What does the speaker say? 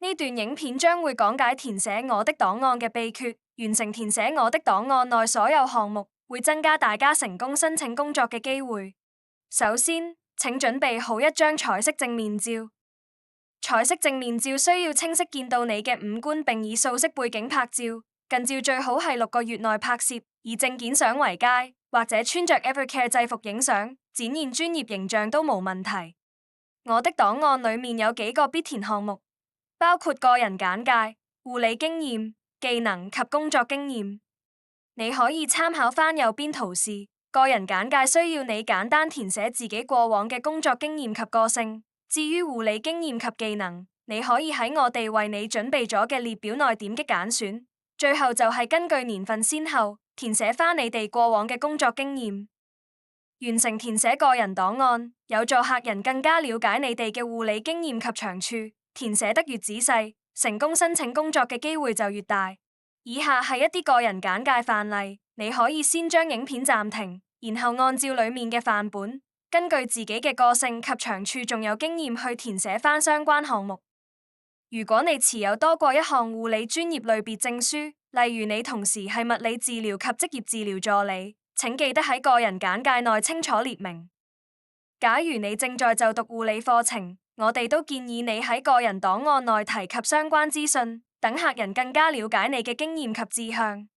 呢段影片將會講解填寫我的檔案嘅秘訣，完成填寫我的檔案內所有項目，會增加大家成功申請工作嘅機會。首先，請準備好一張彩色正面照。彩色正面照需要清晰見到你嘅五官，並以素色背景拍照。近照最好係6個月內拍攝，以證件相為佳，或者穿着 Evercare 制服影相，展現專業形象都無問題。我的檔案裡面有幾個必填項目，包括個人簡介、護理經驗、技能及工作經驗。你可以參考翻右邊圖示。個人簡介需要你簡單填寫自己過往嘅工作經驗及個性。至於護理經驗及技能，你可以喺我哋為你準備咗嘅列表內點擊揀選。最後就係根據年份先後填寫翻你哋過往嘅工作經驗。完成填寫個人檔案，有助客人更加了解你哋嘅護理經驗及長處。填寫得越仔細，成功申請工作嘅機會就越大。以下係一啲個人簡介範例，你可以先將影片暫停，然後按照裡面嘅範本，根據自己嘅個性及長處仲有經驗去填寫翻相關項目。如果你持有多過一項護理專業類別證書，例如你同時係物理治療及職業治療助理，請記得喺個人簡介內清楚列明。假如你正在就讀護理課程，我哋都建議你喺個人檔案內提及相關資訊，等客人更加了解你嘅經驗及志向。